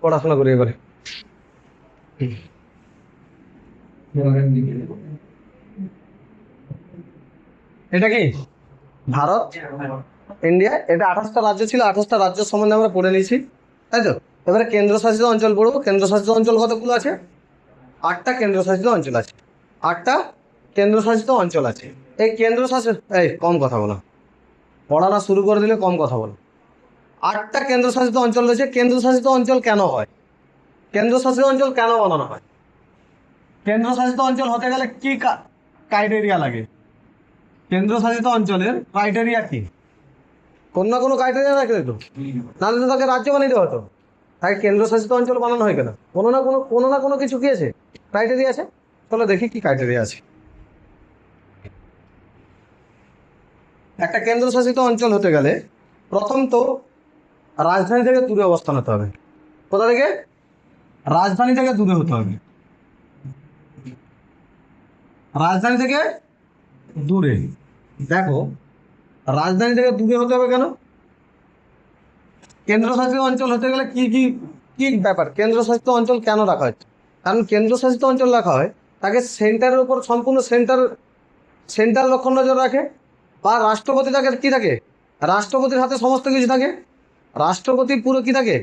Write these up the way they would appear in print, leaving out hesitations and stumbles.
পড়াশোনা করি এবারে। এটা কি ভারত, ইন্ডিয়া। এটা 28টা রাজ্য ছিল, 28টা রাজ্য সম্বন্ধে আমরা পড়ে নিয়েছি, তাই তো। এবারে কেন্দ্রশাসিত অঞ্চল পড়বো। কেন্দ্রশাসিত অঞ্চল কতগুলো আছে? 8টা কেন্দ্রশাসিত অঞ্চল আছে। 8টা কেন্দ্রশাসিত অঞ্চল আছে। এই কেন্দ্রশাসিত, এই কম কথা বলো, পড়ানো শুরু করে দিলে কম কথা বলো। 8টা কেন্দ্রশাসিত অঞ্চল রয়েছে। কেন্দ্রশাসিত অঞ্চল কেন হয়? কেন্দ্রশাসিত অঞ্চল কেন বানানো হয়? কেন্দ্রশাসিত অঞ্চল হতে গেলে কি ক্রাইটেরিয়া লাগে? কেন্দ্রশাসিত অঞ্চলের ক্রাইটেরিয়া কি? কোনো না কোনো ক্রাইটেরিয়া রাখে তো, নাহলে তো তাকে রাজ্য বানিয়ে দেওয়া হতো। তাই কেন্দ্রশাসিত অঞ্চল বানানো হয় কেন? কোনো না কোনো কিছু কি আছে, ক্রাইটেরিয়া আছে। চলো দেখি কি ক্রাইটেরিয়া আছে। একটা কেন্দ্রশাসিত অঞ্চল হতে গেলে প্রথম তো রাজধানী থেকে দূরে অবস্থান হতে হবে। কোথা থেকে? রাজধানী থেকে দূরে হতে হবে। রাজধানী থেকে দূরে। দেখো, রাজধানী থেকে দূরে হতে হবে কেন? কেন্দ্রশাসিত অঞ্চল হতে গেলে কি কি কি ব্যাপার? কেন্দ্রশাসিত অঞ্চল কেন রাখা হচ্ছে? কারণ কেন্দ্রশাসিত অঞ্চল রাখা হয় তাকে সেন্টারের উপর সম্পূর্ণ সেন্টার লক্ষ্য নজর রাখে। বা রাষ্ট্রপতি তাকে কি থাকে? রাষ্ট্রপতির হাতে সমস্ত কিছু থাকে। রাষ্ট্রপতি পুরো কি থাকে?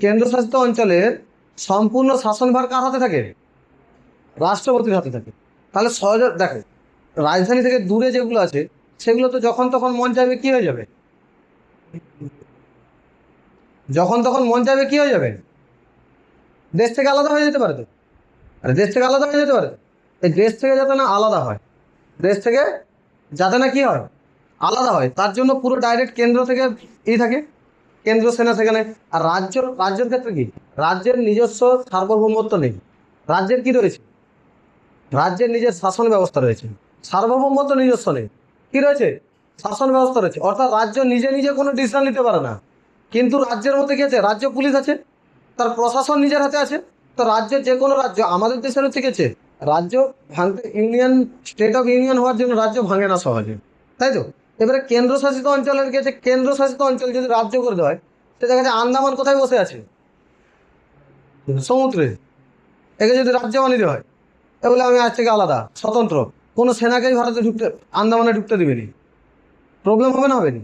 কেন্দ্রশাসিত অঞ্চলের সম্পূর্ণ শাসনভার কার হাতে থাকে? রাষ্ট্রপতির হাতে থাকে। তাহলে সহজে দেখো, রাজধানী থেকে দূরে যেগুলো আছে সেগুলো তো যখন তখন মন চাইবে কি হয়ে যাবে? যখন তখন মন চাইবে কি হয়ে যাবে? দেশ থেকে আলাদা হয়ে যেতে পারে তো। আরে দেশ থেকে আলাদা হয়ে যেতে পারে। এই দেশ থেকে যাতে না আলাদা হয়, দেশ থেকে যাতে না কি হয়, আলাদা হয়, তার জন্য পুরো ডাইরেক্ট কেন্দ্র থেকে থাকে, কেন্দ্র সেনা সেখানে। আর রাজ্যের ক্ষেত্রে কি? রাজ্যের নিজস্ব সার্বভৌমত্ব নেই। রাজ্যের কি রয়েছে? রাজ্যের নিজের শাসন ব্যবস্থা রয়েছে। সার্বভৌমত্ব নিজস্ব নেই। কি রয়েছে? শাসন ব্যবস্থা রয়েছে। অর্থাৎ রাজ্য নিজে নিজে কোনো ডিসিশন নিতে পারে না। কিন্তু রাজ্যের মধ্যে কি আছে? রাজ্য পুলিশ আছে, তার প্রশাসন নিজের হাতে আছে। তো রাজ্যের যে কোনো রাজ্য, আমাদের দেশের হচ্ছে গেছে রাজ্য ভাঙতে, ইউনিয়ন স্টেট অফ ইউনিয়ন হওয়ার জন্য রাজ্য ভাঙে না সহজে, তাই তো। এবারে কেন্দ্রশাসিত অঞ্চলের গেছে, কেন্দ্রশাসিত অঞ্চল যদি রাজ্য করে দেওয়া হয়, তো দেখা যাচ্ছে আন্দামান কোথায় বসে আছে? সমুদ্রে। একে যদি রাজ্য বানিয়ে দেওয়া হয়, এগুলো আমি আজ থেকে আলাদা স্বতন্ত্র, কোনো সেনাকেই ভারতে ঢুকতে, আন্দামানে ঢুকতে দিবেনি। প্রবলেম হবে না? হবে না?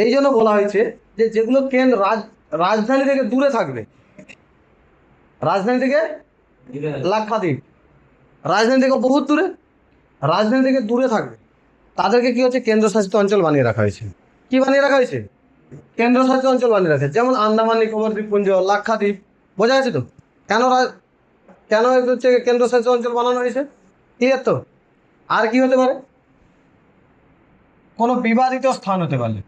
এই জন্য বলা হয়েছে যে যেগুলো রাজধানী থেকে দূরে থাকবে, রাজধানী থেকে লাক্ষাদ্বীপ, রাজধানী থেকে বহুত দূরে, রাজধানী থেকে দূরে থাকবে, তাদেরকে কি হচ্ছে কেন্দ্রশাসিত অঞ্চল বানিয়ে রাখা হয়েছে। কি বানিয়ে রাখা হয়েছে? কেন্দ্রশাসিত অঞ্চল বানিয়ে রাখা, যেমন আন্দামান নিকোবর দ্বীপপুঞ্জ, লাক্ষাদ্বীপ। বোঝা যাচ্ছে তো কেন কেন এগুলো হচ্ছে কেন্দ্রশাসিত অঞ্চল বানানো হয়েছে? ক্লিয়ার তো? আর কি হতে পারে? কোনো বিবাদিত স্থান হতে পারে।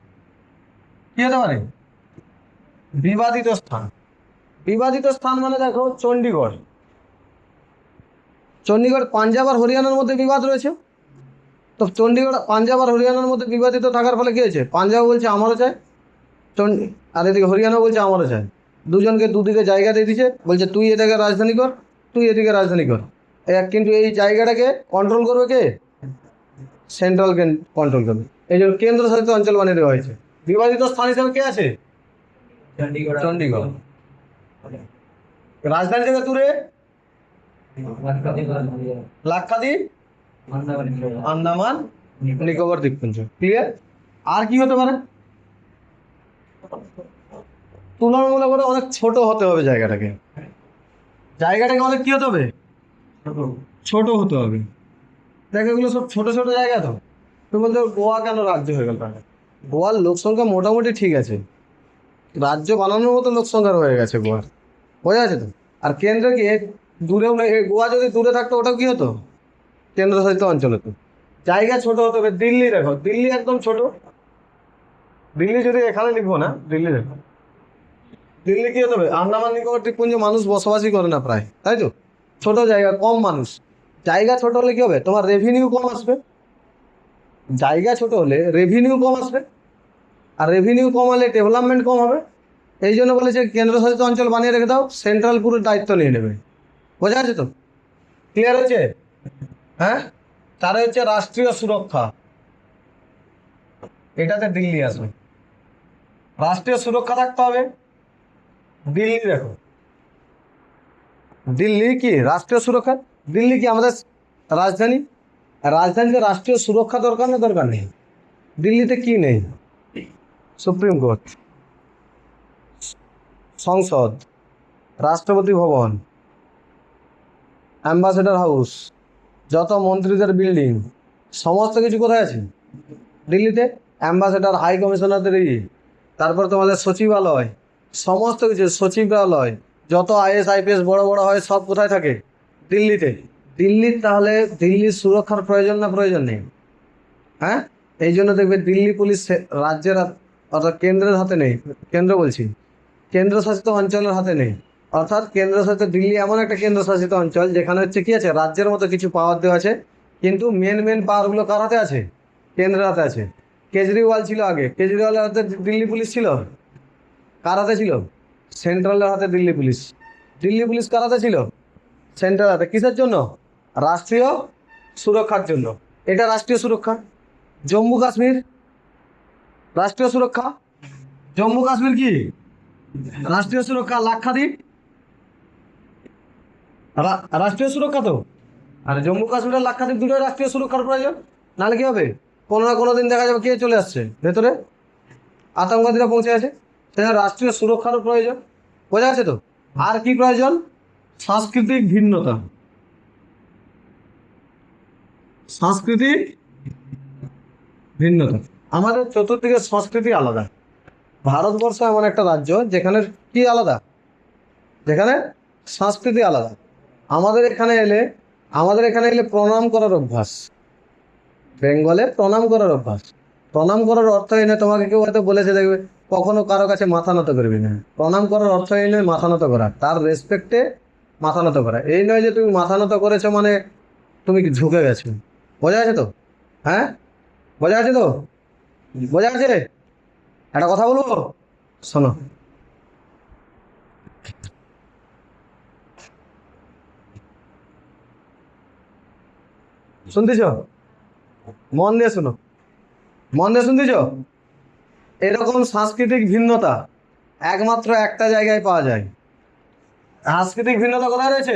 কি হতে পারে? বিবাদিত স্থান। বিবাদিত স্থান মানে দেখো, চণ্ডীগড়। চণ্ডীগড় পাঞ্জাব আর হরিয়ানার মধ্যে বিবাদ রয়েছে। তো চণ্ডীগড় পাঞ্জাব আর হরিয়ানার মধ্যে বিবাদিত থাকার ফলে কি হয়েছে? পাঞ্জাব বলছে আমারও চাই, আর এদিকে হরিয়ানা বলছে আমারও চাই। দুজনকে দুদিকে জায়গা দিয়ে দিচ্ছে, বলছে তুই এদিকে রাজধানী কর, তুই এদিকে রাজধানী কর। কিন্তু এই জায়গাটাকে কন্ট্রোল করবে কে? সেন্ট্রাল কন্ট্রোল করবে। এই জন্য কেন্দ্রশাসিত অঞ্চল বানিয়ে দেওয়া হয়েছে। বিবাদিত স্থান হিসেবে কে আছে? চণ্ডীগড়। রাজধানী থেকে দূরে লাক্ষাদ্বীপ, আন্দামান নিকোবর দ্বীপপুঞ্জ। ক্লিয়ার? আর কি হতে পারে? তুলনামূলক অনেক ছোট হতে হবে জায়গাটাকে। জায়গাটাকে অনেক কি হতে হবে? ছোট হতে হবে। দেখ, এগুলো সব ছোট ছোট জায়গা তো। তুমি বলতে গোয়া কেন রাজ্য হয়ে গেল? গোয়ার লোক সংখ্যা মোটামুটি ঠিক আছে, রাজ্য বানানোর মতো লোক সংখ্যা হয়ে গেছে গোয়ার। বোঝা যাচ্ছে তো? আর কেন্দ্র কি দূরেও নেই। গোয়া যদি দূরে থাকতো ওটাও কি হতো? কেন্দ্রশাসিত অঞ্চল হতো। জায়গা ছোট হতে হবে। দিল্লি দেখো, দিল্লি একদম ছোট। দিল্লি যদি এখানে লিখবো না, দিল্লি দেখো, দিল্লি কি হতে হবে? আন্দামান নিকোবর দ্বীপপুঞ্জে মানুষ বসবাসই করে না প্রায়, তাই তো। ছোট জায়গা, কম মানুষ। জায়গা ছোট হলে কি হবে? তোমার রেভিনিউ কম আসবে। জায়গা ছোট হলে রেভিনিউ কম আসবে, আর রেভিনিউ কম হলে ডেভেলপমেন্ট কম হবে। এই জন্য বলেছে কেন্দ্রশাসিত অঞ্চল বানিয়ে রেখে দাও, সেন্ট্রাল পুরো দায়িত্ব নিয়ে নেবে। বোঝা যাচ্ছে তো? ক্লিয়ার হচ্ছে? হ্যাঁ। তার হচ্ছে রাষ্ট্রীয় সুরক্ষা, এটাতে দিল্লি আসবে। রাষ্ট্রীয় সুরক্ষা থাকতে হবে। দিল্লি দেখো, দিল্লি কি রাষ্ট্রীয় সুরক্ষা? দিল্লি কি আমাদের রাজধানী? রাজধানীতে রাষ্ট্রীয় সুরক্ষা দরকার না দরকার নেই? দিল্লিতে কি নেই? সুপ্রিম কোর্ট, সংসদ, রাষ্ট্রপতি ভবন, অ্যাম্বাসেডর হাউস, যত মন্ত্রীদের বিল্ডিং, সমস্ত কিছু কোথায় আছে? দিল্লিতে। অ্যাম্বাসেডর, হাই কমিশনারদের তারপর তোমাদের সচিবালয়, সমস্ত কিছু সচিবালয়, যত আইএস আইপিএস বড় বড় হয় সব কোথায় থাকে? দিল্লিতে। দিল্লির তাহলে দিল্লির সুরক্ষার প্রয়োজন না প্রয়োজন নেই? হ্যাঁ, এই জন্য দেখবে দিল্লি পুলিশ রাজ্যের অর্থাৎ কেন্দ্রের হাতে নেই। কেন্দ্র বলছি, কেন্দ্রশাসিত অঞ্চলের হাতে নেই। অর্থাৎ কেন্দ্রশাসিত দিল্লি এমন একটা কেন্দ্রশাসিত অঞ্চল যেখানে হচ্ছে কি আছে, রাজ্যের মতো কিছু পাওয়ার দেওয়া আছে, কিন্তু মেন পাওয়ারগুলো কার হাতে আছে? কেন্দ্রের হাতে আছে। কেজরিওয়াল ছিল আগে, কেজরিওয়ালের হাতে দিল্লি পুলিশ ছিল। কার হাতে ছিল? সেন্ট্রালের হাতে দিল্লি পুলিশ। দিল্লি পুলিশ কার হাতে ছিল? সেন্ট্রাল হাতে। কিসের জন্য? রাষ্ট্রীয় সুরক্ষার জন্য। এটা রাষ্ট্রীয় সুরক্ষা। জম্মু কাশ্মীর রাষ্ট্রীয় সুরক্ষা। জম্মু কাশ্মীর কি রাষ্ট্রীয় সুরক্ষা? লাক্ষাদ্বীপ রাষ্ট্রীয় সুরক্ষা তো। আর জম্মু কাশ্মীর আর লাক্ষাদ্বীপ দুটোই রাষ্ট্রীয় সুরক্ষার প্রয়োজন। নাহলে কি হবে? কোনো না কোনো দিন দেখা যাবে কে চলে আসছে ভেতরে, আতঙ্কবাদীরা পৌঁছে আছে। সেটা রাষ্ট্রীয় সুরক্ষারও প্রয়োজন। বোঝা আছে তো? আর কি প্রয়োজন? সাংস্কৃতিক ভিন্নতা। সাংস্কৃতিক ভিন্নতা। আমাদের চতুর্দিকে সংস্কৃতি আলাদা। ভারতবর্ষ এমন একটা রাজ্য যেখানে কি আলাদা? যেখানে সংস্কৃতি আলাদা। আমাদের এখানে এলে প্রণাম করার অভ্যাস। বেঙ্গলে প্রণাম করার অভ্যাস। প্রণাম করার অর্থ এনে তোমাকে কেউ হয়তো বলেছে দেখবে, কখনো কারো কাছে মাথা নত করবি না। প্রণাম করার অর্থ এই নয় মাথা নত করা, তার রেসপেক্টে মাথা নত করা। এই নয় যে তুমি মাথা নত করেছো মানে তুমি কি ঝুঁকে গেছো। বোঝা আছে তো? হ্যাঁ, বোঝা আছে তো? বোঝা আছে? একটা কথা বলবো, শোনো। শুনতেছ? মন দিয়ে শোনো, মন দিয়ে শুনতেছ? এরকম সাংস্কৃতিক ভিন্নতা একমাত্র একটা জায়গায় পাওয়া যায়। সাংস্কৃতিক ভিন্নতা কোথায় রয়েছে?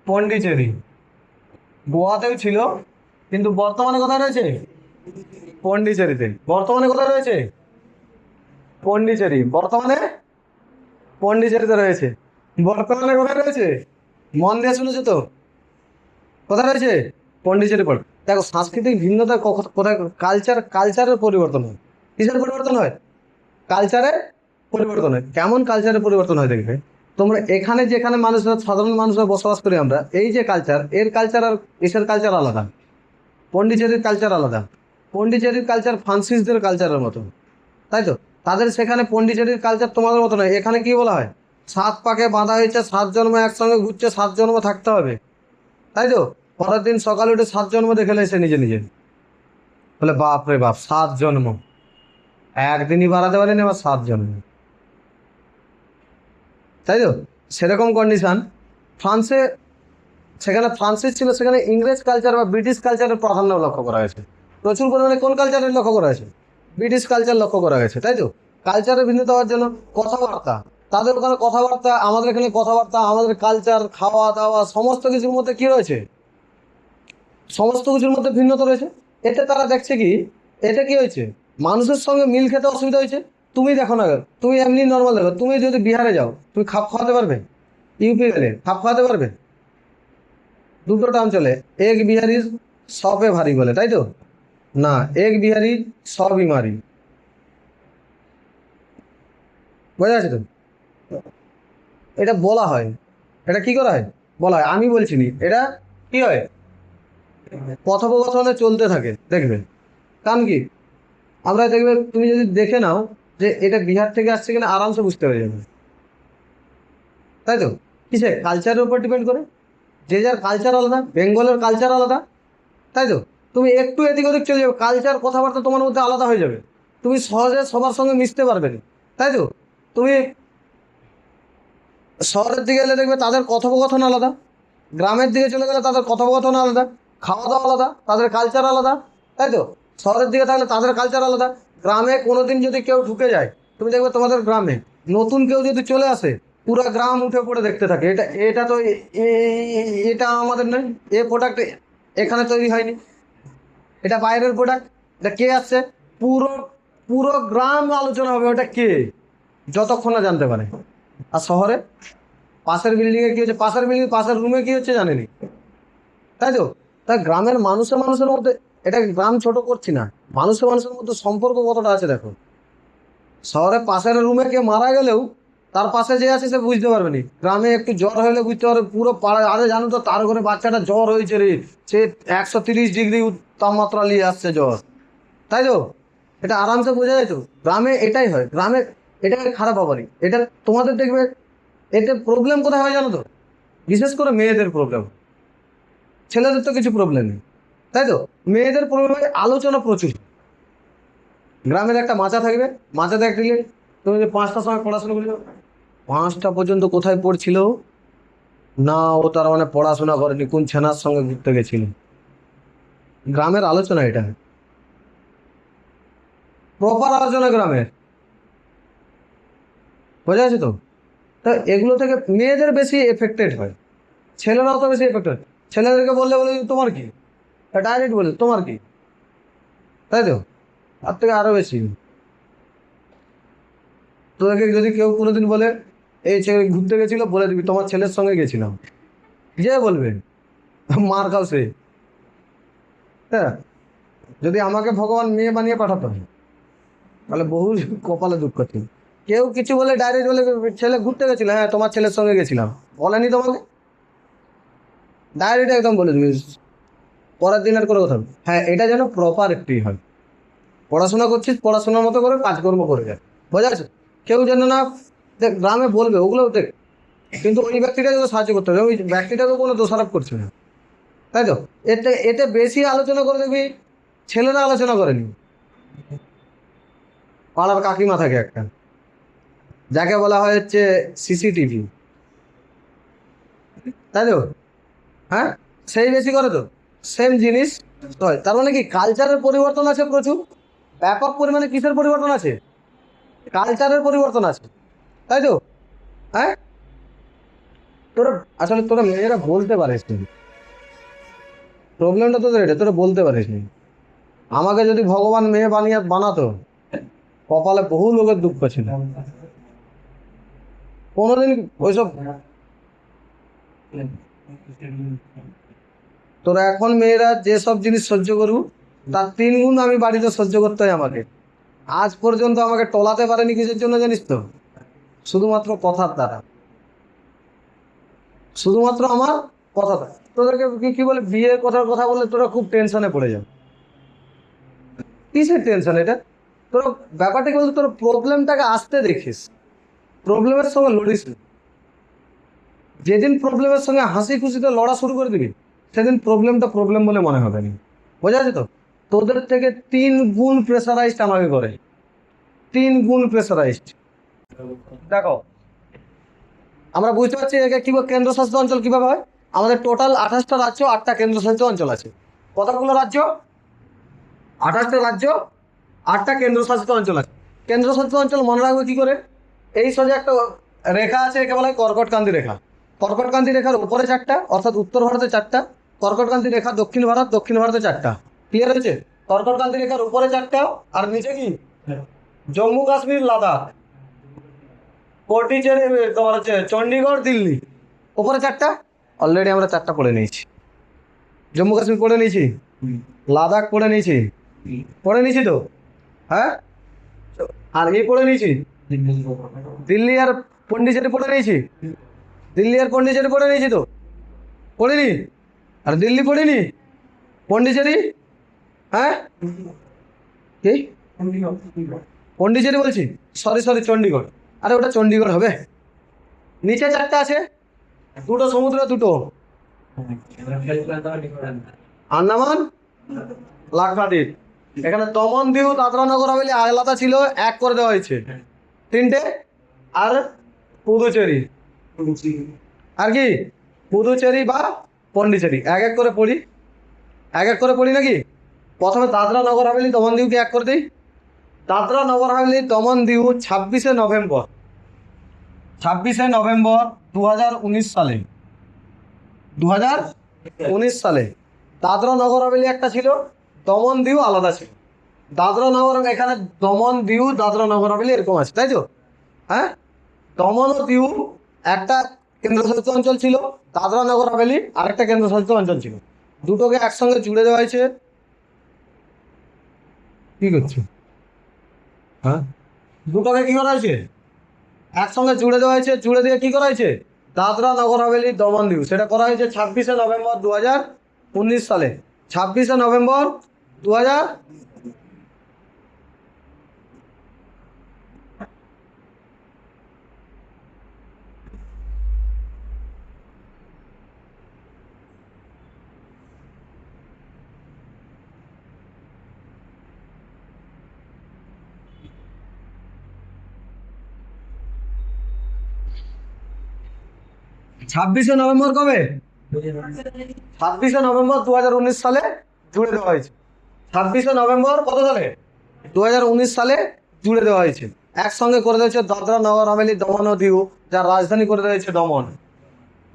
পন্ডিচেরি। গোয়াতেও ছিল, কিন্তু বর্তমানে কোথায় রয়েছে? পন্ডিচেরিতে। বর্তমানে কোথায় রয়েছে? পন্ডিচেরি। বর্তমানে পন্ডিচেরিতে রয়েছে। বর্তমানে কোথায় রয়েছে? মন দিয়ে শুনেছো তো? কোথায় রয়েছে? পন্ডিচেরি পড়ে। দেখো, সাংস্কৃতিক ভিন্নতা কোথায়? কালচারের পরিবর্তন হয়। কিসের পরিবর্তন হয়? কালচারের পরিবর্তন হয়। কেমন কালচারের পরিবর্তন হয় দেখবে, তোমরা এখানে যেখানে মানুষরা, সাধারণ মানুষরা বসবাস করি আমরা, এই যে কালচার, এর কালচার আর এসের কালচার আলাদা। পন্ডিচেরির কালচার আলাদা। পন্ডিচেরির কালচার ফ্রান্সিসদের কালচারের মতো, তাই তো? তাদের সেখানে পন্ডিচেরির কালচার তোমাদের মতো নয়। এখানে কি বলা হয়? 7 পাকে বাঁধা হয়েছে, 7 জন্ম একসঙ্গে ঘুরছে, 7 জন্ম থাকতে হবে, তাই তো? পরের দিন সকালে উঠে 7 জন্ম দেখে এসে নিজে নিজে বলে বাপ রে বাপ, 7 জন্ম। একদিনই বাড়াতে পারেনি, আবার 7 জন্ম, তাই তো? সেরকম কন্ডিশন ফ্রান্সে। সেখানে ফ্রান্সিস ছিল, সেখানে ইংরেজ কালচার বা ব্রিটিশ কালচারের প্রাধান্য লক্ষ্য করা হয়েছে প্রচুর পরিমাণে। কোন কালচারের লক্ষ্য করা হয়েছে? ব্রিটিশ কালচার লক্ষ্য করা গেছে, তাই তো? কালচারের ভিন্নতা হওয়ার জন্য কথাবার্তা, তাদের ওখানে কথাবার্তা, আমাদের এখানে কথাবার্তা, আমাদের কালচার, খাওয়া দাওয়া, সমস্ত কিছুর মধ্যে কি রয়েছে? সমস্ত কিছুর মধ্যে ভিন্নতা রয়েছে। এতে তারা দেখছে কি, এতে কি হয়েছে, মানুষের সঙ্গে মিল খেতে অসুবিধা হয়েছে। তুমি দেখো না, তুমি এমনি নর্মাল দেখো, তুমি যদি বিহারে যাও, তুমি খাপ খাওয়াতে পারবে? ইউপি গেলে খাপ খাওয়াতে পারবে? দুটো টার্ম চলে, এক বিহারি সবে ভারী বলে, তাই তো? না, এক বিহারি সব বিমারি। বোঝা আছে তো? এটা বলা হয়। এটা কি করা হয়? বলা হয়। আমি বলছি নি, এটা কি হয়, কথোপকথনে চলতে থাকে, দেখবে। কারণ কি, আমরা দেখবে, তুমি যদি দেখে নাও যে এটা বিহার থেকে আসছে কিনা, আরামসে বুঝতে পেরে যাবে, তাই তো? কিসে? কালচারের উপর ডিপেন্ড করে। যে যার কালচার আলাদা, বেঙ্গলের কালচার আলাদা, তাই তো? তুমি একটু এদিক ওদিক চলে যাবে, কালচার কথাবার্তা তোমার মধ্যে আলাদা হয়ে যাবে। তুমি সহজে সবার সঙ্গে মিশতে পারবে না, তাই তো? তুমি শহরের দিকে এলে দেখবে তাদের কথোপকথন আলাদা, গ্রামের দিকে চলে গেলে তাদের কথোপকথন আলাদা, খাওয়া দাওয়া আলাদা, তাদের কালচার আলাদা, তাই তো? শহরের দিকে থাকলে তাদের কালচার আলাদা। গ্রামে কোনোদিন যদি কেউ ঢুকে যায়, তুমি দেখবে তোমাদের গ্রামে নতুন কেউ যদি চলে আসে, পুরো গ্রাম উঠে পড়ে দেখতে থাকে, এটা এটা তো এটা আমাদের নয়, এ প্রোডাক্ট এখানে তৈরি হয়নি, এটা বাইরের প্রোডাক্ট, এটা কে আসছে, পুরো পুরো গ্রাম আলোচনা হবে ওটা কে, যতক্ষণ না জানতে পারে। আর শহরে পাশের বিল্ডিংয়ে কী হচ্ছে, পাশের বিল্ডিং পাশের রুমে কী হচ্ছে জানেনি, তাই তো। তাই গ্রামের মানুষের মানুষের মধ্যে, এটা গ্রাম ছোট করছি না, মানুষের মানুষের মধ্যে সম্পর্ক কতটা আছে দেখো। শহরে পাশের রুমে কে মারা গেলেও তার পাশে যে আছে সে বুঝতে পারবে না, গ্রামে একটু জ্বর হলে বুঝতে পারবে পুরো পাড়া, আরে জানো তো তার ঘরে বাচ্চাটা জ্বর হয়েছে রে, সে 130 ডিগ্রি তাপমাত্রা নিয়ে আসছে জ্বর, তাই তো। এটা আরামসে বোঝা যায় তো, গ্রামে এটাই হয়, গ্রামে এটাকে খারাপ হবারই, এটা তোমাদের দেখবে এতে প্রবলেম কোথায় হয় জানো তো, বিশেষ করে মেয়েদের প্রবলেম, ছেলেদের তো কিছু প্রবলেম নেই, তাই তো। মেয়েদের প্রবলেম হয় আলোচনা প্রচুর। গ্রামের একটা মাচা থাকবে, মাচাতে একটা তুমি যে 5টার সময় পড়াশোনা করছো, 5টা পর্যন্ত কোথায় পড়ছিল না, ও তার মানে পড়াশোনা করেনি, কোন ছেনার সঙ্গে ঘুরতে গেছিল। গ্রামের আলোচনা এটা, প্রপার আলোচনা গ্রামের, বোঝা যাচ্ছে তো। তা এগুলো থেকে মেয়েদের বেশি এফেক্টেড হয়, ছেলেরাও তো বেশি এফেক্টেড হয়। ছেলেদেরকে বললে বলে তোমার কি, ডাইরেক্ট বলে তোমার কি, তাই তো। তার থেকে আরও বেশি তোদেরকে যদি কেউ কোনোদিন বলে এই ছেলে ঘুরতে গেছিল, বলে দিবি তোমার ছেলের সঙ্গে গেছিলাম, যে বলবে মার খাও সে। হ্যাঁ, যদি আমাকে ভগবান মেয়ে বানিয়ে পাঠাতো তাহলে বহু কপালে দুঃখ ছিল। কেউ কিছু বলে ডাইরেক্ট বলে ছেলে ঘুরতে গেছিল, হ্যাঁ তোমার ছেলের সঙ্গে গেছিলাম, বলেনি তোমাকে, ডাইরেক্ট একদম বলে দিবি, পরের দিন আর কোনো কথা নেই। হ্যাঁ, এটা যেন প্রপার একটি হয়, পড়াশোনা করছিস পড়াশোনার মতো করে কাজকর্ম করে যায়, বোঝা যাচ্ছে। কেউ যেন না, দেখ গ্রামে বলবে ওগুলো দেখ, কিন্তু ওই ব্যক্তিটাকে তো সাহায্য করতে হবে, ওই ব্যক্তিটাকে কোনো দোষারোপ করছে না, তাই তো। এতে এতে বেশি আলোচনা করে দেখবি ছেলেরা আলোচনা করেনি। পাড়ার কাকিমা থাকে একটা, যাকে বলা হয় হচ্ছে সিসিটিভি, তাই তো। হ্যাঁ, সেই বেশি করে তো সেম জিনিস হয়। তার মানে কি কালচারের পরিবর্তন আছে প্রচুর, ব্যাপক পরিমাণে কিসের পরিবর্তন আছে, কালচারের পরিবর্তন আছে, তাই তো। হ্যাঁ, তোরা আসলে তোরা মেয়েরা বলতে পারিস নি, প্রবলেমটা তোদের এটা, তোরা বলতে পারিস নি। আমাকে যদি ভগবান মেয়ে বানিয়ে বানাতো, কপালে বহু লোকের দুঃখ ছিল, কোনোদিন ওইসব। তোরা এখন মেয়েরা যেসব জিনিস সহ্য করবো তার 3 গুণ আমি বাড়িতে সহ্য করতে হয় আমাকে। আজ পর্যন্ত আমাকে টলাতে পারেনি কিসের জন্য জানিস তো, শুধুমাত্র কথার দ্বারা, শুধুমাত্র আমার কথা দ্বারা। তোদেরকে কি কি বলে বিয়ের কথার কথা বললে তোরা খুব টেনশনে পড়ে যাও, কিসের টেনশন এটা, তোরা ব্যাপারটা কি বলতো, তোর প্রবলেমটাকে আসতে দেখিস, প্রবলেমের সঙ্গে লড়িস না। যেদিন প্রবলেমের সঙ্গে হাসি খুশিতে লড়া শুরু করে দিবি সেদিন প্রবলেমটা প্রবলেম বলে মনে হবে না, বোঝা যাচ্ছে তো। তোদের থেকে 3 গুণ প্রেসারাইজড আমাকে করে, 3 গুণ প্রেসারাইজড। দেখো আমরা বুঝতে পারছি একে কি কেন্দ্রশাসিত অঞ্চল কিভাবে হয়। আমাদের টোটাল 28টা রাজ্য, 8টা কেন্দ্রশাসিত অঞ্চল আছে। কতগুলো রাজ্য, 28টা রাজ্য, 8টা কেন্দ্রশাসিত অঞ্চল আছে। কেন্দ্রশাসিত অঞ্চল মনে রাখবে কি করে, এই সোজা একটা রেখা আছে, একে বলা হয় কর্কটক্রান্তি রেখা। কর্কটক্রান্তি রেখার উপরে 4টা, অর্থাৎ উত্তর ভারতে 4টা। কর্কটক্রান্তি রেখা দক্ষিণ ভারত, দক্ষিণ ভারতে 4টা। ক্লিয়ার হয়েছে, কর্কটক্রান্তি রেখার উপরে 4টা, আর নিচে কি জম্মু কাশ্মীর লাদাখ পন্ডিচেরি, তোমার হচ্ছে চণ্ডীগড় দিল্লি, উপরে 4টা। অলরেডি আমরা 4টা পড়ে নিয়েছি, জম্মু কাশ্মীর পড়ে নিয়েছি, লাদাখ পড়ে নিয়েছি, পড়ে নিয়েছি তো। হ্যাঁ, আর এই পড়ে নিয়েছি, দিল্লি আর পন্ডিচেরি পড়ে নিয়েছি, দিল্লি আর পন্ডিচেরি পড়ে নিয়েছি তো, পড়িনি। আর দিল্লি পড়িনি, পন্ডিচেরি, হ্যাঁ কি পন্ডিচেরি বলছি, সরি সরি চণ্ডীগড়, আরে ওটা চণ্ডীগড় হবে। নিচে 4টা আছে, 2টো সমুদ্র, 2টো আন্দামান লাক্ষাদ্বীপ। এখানে দমন দিউ দাদরা নগর হাভেলি আলাদা ছিল, 1 করে দেওয়া হয়েছে, 3টে। আর পুদুচেরি, আর কি পুদুচেরি বা পন্ডিচেরি, 1 1 করে পড়ি, 1 1 করে পড়ি নাকি। প্রথমে দাদরা নগর হাভেলি দমন দিউকে 1 করে দিই। দাদরা নগর হাভেলি দমন দিউ 26শে নভেম্বর 26 নভেম্বর 2019 সালে, 2019 সালে দাদরা নগর হাভেলি একটা ছিল, দমন দিউ আলাদা ছিল। দাদরা নগর, এখানে দমন দিউ দাদরা নগর হাভেলি এরকম আছে, তাই তো? হ্যাঁ, দমন ও দিউ একটা কেন্দ্রশাসিত অঞ্চল ছিল, দাদরা নগর হাভেলি আরেকটা কেন্দ্রশাসিত অঞ্চল ছিল। দুটোকে একসঙ্গে জুড়ে দেওয়া হয়েছে। কি করছো? হ্যাঁ, দুটোকে কি করা হয়েছে? একসঙ্গে জুড়ে দেওয়া হয়েছে। জুড়ে দিয়ে কি করা হয়েছে? দাদরা নগর হাভেলি দমন দিউ, সেটা করা হয়েছে 26 নভেম্বর 2019 সালে। 26 নভেম্বর 2000। 26 নভেম্বর কবে? 26 নভেম্বর 2019 সালে জুড়ে দেওয়া হয়েছে। 26 নভেম্বর কত সালে? 2019 সালে জুড়ে দেওয়া হয়েছে। একসঙ্গে করে দিয়েছে দাদরা নগর হাভেলি দমন ও দিউ, যার রাজধানী করে দিয়েছে দমন।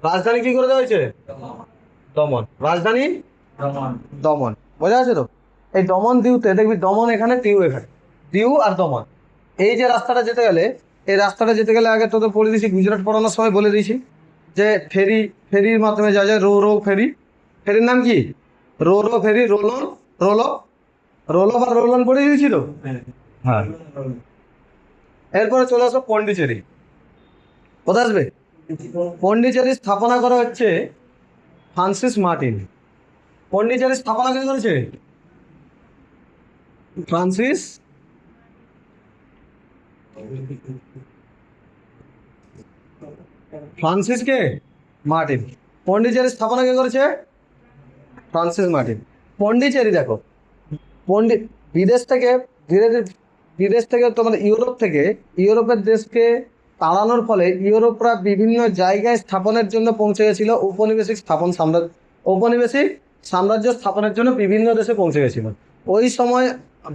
রাজধানী কি করে দেওয়া হয়েছে? দমন। রাজধানী দমন। বোঝা যাচ্ছে তো? এই দমন দিউতে দেখবি, দমন এখানে, দিউ এখানে, দিউ আর দমন। এই যে রাস্তাটা যেতে গেলে, এই রাস্তাটা যেতে গেলে আগে তোদের পড়ে দিয়েছি, গুজরাট পড়ানোর সময় বলে দিয়েছি যে ফেরির মাধ্যমে যাওয়া যায়। রো ফেরি। ফেরির নাম কি? রো ফেরি, রোলো বা রোলন পড়ে দিয়েছি তো। হ্যাঁ, এরপরে চলে আসো পন্ডিচেরি। কোথায় আসবে? পন্ডিচেরি স্থাপনা করা হচ্ছে ফ্রান্সিস মার্টিন। পন্ডিচেরি স্থাপনা কে করেছে? ফ্রান্সিস কে মার্টিন। পন্ডিচেরি স্থাপনা কে করেছে? Francis Martin. পন্ডিচেরি দেখো, বিদেশ থেকে ধীরে ধীরে, বিদেশ থেকে তোমার ইউরোপের দেশকে তাড়ানোর ফলে ইউরোপরা বিভিন্ন জায়গায় স্থাপনের জন্য পৌঁছে গেছিল। ঔপনিবেশিক সাম্রাজ্য স্থাপনের জন্য বিভিন্ন দেশে পৌঁছে গেছিল। ওই সময়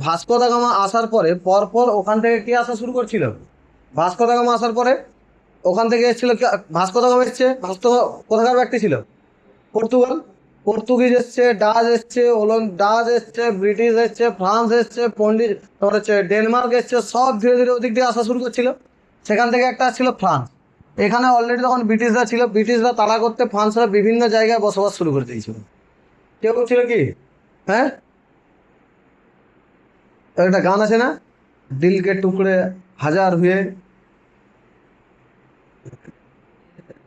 ভাস্কো দা গামা আসার পরে পরপর ওখান থেকে কি আসা শুরু করছিল? ভাস্কো দা গামা আসার পরে ওখান থেকে এসেছিল, ভাস্কো দা গামা এসছে। ভাস্কো কোথাকার ব্যক্তি ছিল? পর্তুগিজ এসছে, ডাচ এসছে, ডাচ এসছে, ব্রিটিশ এসছে, ফ্রান্স এসছে, তোমার হচ্ছে ডেনমার্ক এসছে। সব ধীরে ধীরে ওদিক দিয়ে আসা শুরু করছিল। সেখান থেকে একটা আসছিল ফ্রান্স। এখানে অলরেডি তখন ব্রিটিশরা ছিল। ব্রিটিশরা তাড়া করতে ফ্রান্সরা বিভিন্ন জায়গায় বসবাস শুরু করে দিয়েছিল। কেউ ছিল কি? হ্যাঁ, একটা গান আছে না, দিল কে টুকরে হাজার হুয়ে,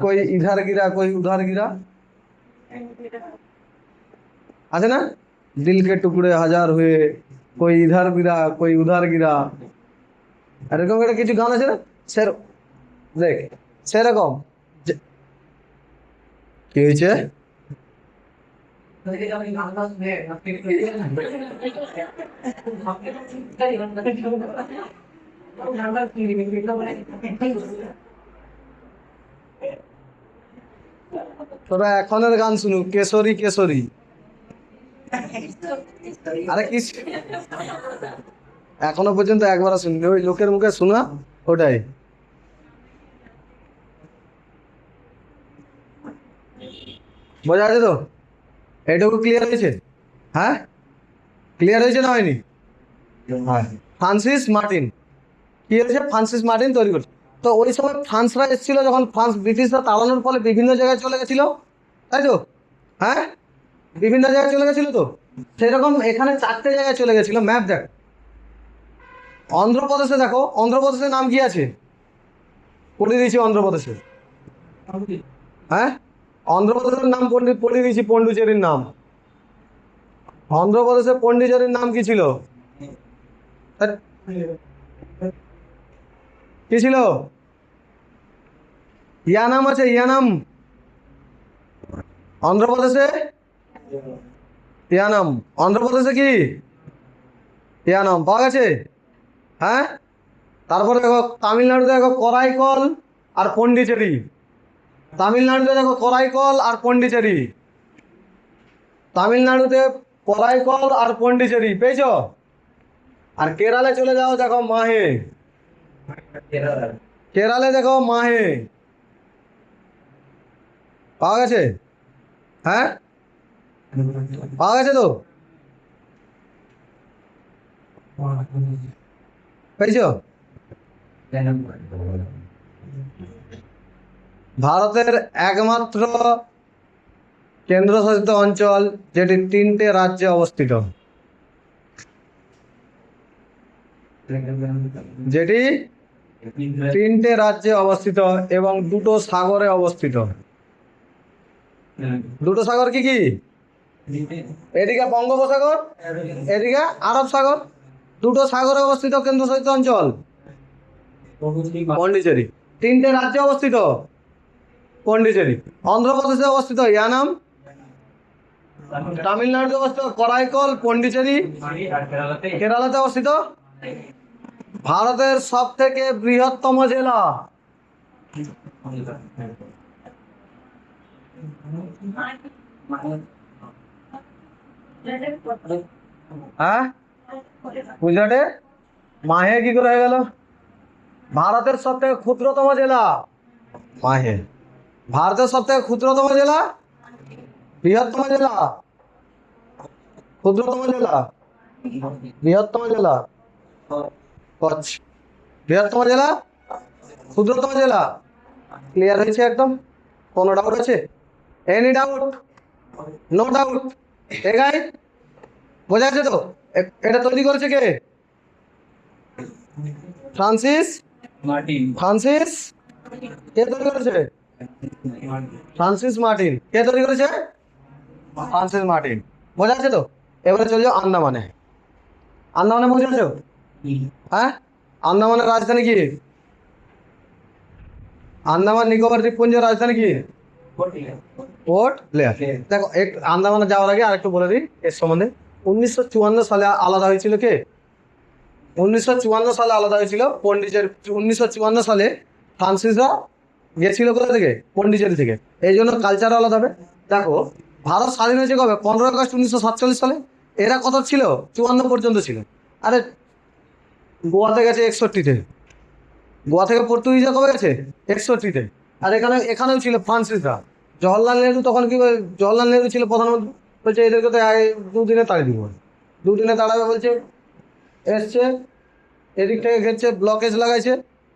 কই ইধার গিরা কই উধার গিরা, আছে না? দিল কে টুকরে হাজার হয়ে, কই ইধার গিরা কই উধার গিরা, এরকম একটা কিছু গান আছে না? দেখ, সেরকম কি হয়েছে? তোরা এখনের গান শুনু, কেশরী কেশরী। আরে কি, এখনো পর্যন্ত একবার শুনি, ওই লোকের মুখে শোনা, ওটাই। বোঝা আছে তো? এইটুকু ক্লিয়ার হয়েছে? হ্যাঁ, ক্লিয়ার হয়েছে না হয়নি? হ্যাঁ, ফ্রান্সিস মার্টিন কি হয়েছে? ফ্রান্সিস মার্টিন তৈরি করছে। তো ওই সময় ফ্রান্সরা এসেছিল, যখন ব্রিটিশরা তাড়ানোর ফলে বিভিন্ন জায়গায় চলে গেছিল, তাই তো? হ্যাঁ, বিভিন্ন জায়গায় চলে গেছিল তো। সেরকম এখানে 4টে জায়গায় চলে গেছিল। ম্যাপ দেখ, অন্ধ্রপ্রদেশে দেখো, অন্ধ্রপ্রদেশের নাম কি আছে? পড়িয়ে দিয়েছি অন্ধ্রপ্রদেশে। হ্যাঁ, অন্ধ্রপ্রদেশের নাম পড়িয়ে দিয়েছি, পন্ডিচেরির নাম। অন্ধ্রপ্রদেশের পন্ডিচেরির নাম কি ছিল? কি ছিল? ইয়ানাম আছে, ইয়ানাম। অন্ধ্রপ্রদেশে ইয়ানাম। অন্ধ্রপ্রদেশে কি ইয়ানাম পাওয়া গেছে? হ্যাঁ, তারপরে দেখো তামিলনাড়ুতে দেখো করাইকল আর পন্ডিচেরি। তামিলনাড়ুতে দেখো করাইকল আর পন্ডিচেরি। তামিলনাড়ুতে করাইকল আর পন্ডিচেরি পেয়েছ? আর কেরালে চলে যাও, দেখো মাহে। কেরালে দেখো মাহে, পাওয়া গেছে? হ্যাঁ, পাওয়া গেছে তো, পেয়েছো? ভারতের একমাত্র কেন্দ্রশাসিত অঞ্চল যেটি 3টে রাজ্যে অবস্থিত, যেটি 3টে রাজ্যে অবস্থিত এবং 2টো সাগরে অবস্থিত। 2টো সাগর কি কি? এদিকে বঙ্গোপসাগর, এদিকে আরব সাগর। 2টো সাগরে অবস্থিত কেন্দ্রশাসিত অঞ্চল পন্ডিচেরি। 3টে রাজ্যে অবস্থিত পন্ডিচেরি। অন্ধ্রপ্রদেশে অবস্থিত ইয়ানাম, তামিলনাড়ুতে অবস্থিত করাইকল, পন্ডিচেরি, কেরালাতে অবস্থিত। ভারতের সব থেকে বৃহত্তম জেলা, হ্যাঁ গুজরাটে মাহে কি করে হয়ে গেল? ভারতের সব থেকে ক্ষুদ্রতম জেলা মাহে। ভারতের সব থেকে ক্ষুদ্রতম জেলা, বৃহত্তম জেলা, ক্ষুদ্রতম জেলা, বৃহত্তম জেলা কচ্ছ। বৃহত্তম জেলা, ক্ষুদ্রতম জেলা। ক্লিয়ার হয়েছে একদম? কোনো ডাউট আছে? Any doubt? No doubt? এগাই বোঝা যাচ্ছে তো? এটা তৈরি করেছে কে? ফ্রান্সিস ফ্রান্সিস কে তৈরি করেছে? Francis Martin. কে তৈরি করেছে? Francis Martin. বোঝা যাচ্ছে তো? এবারে চলে যাও আন্দামানে। আন্দামানে বুঝে আছো? হ্যাঁ, আন্দামানের রাজধানী কি? আন্দামান নিকোবর দ্বীপপুঞ্জের রাজধানী কি? Port Blair. দেখো আন্দামানে যাওয়ার আগে আরেকটু বলে দিই এর সম্বন্ধে। 1954 সালে আলাদা হয়েছিল কে? 1954 সালে আলাদা হয়েছিল পন্ডিচেরি। 1954 সালে ফ্রান্সিসরা গেছিল কোথা থেকে? পন্ডিচেরি থেকে। এই জন্য কালচার আলাদা হবে। দেখো ভারত স্বাধীন হয়েছে কবে? 15 আগস্ট 1947 সালে। এরা কত ছিল? 54 পর্যন্ত ছিল। আরে গোয়াতে গেছে 61-তে। গোয়া থেকে পর্তুগিজরা কবে গেছে? 61-তে। আর এখানেও ছিল ফ্রান্সিসরা। জওহরলাল নেহরু তখন কি জওহরলাল নেহরু ছিল প্রধানমন্ত্রী। বলছে এদেরকে তো 2 দিনে তাড়িয়ে দিব। 2 দিনে তাড়াবে বলছে। এসছে, এদিক থেকে ঘেরছে, ব্লকেজ লাগাইছে,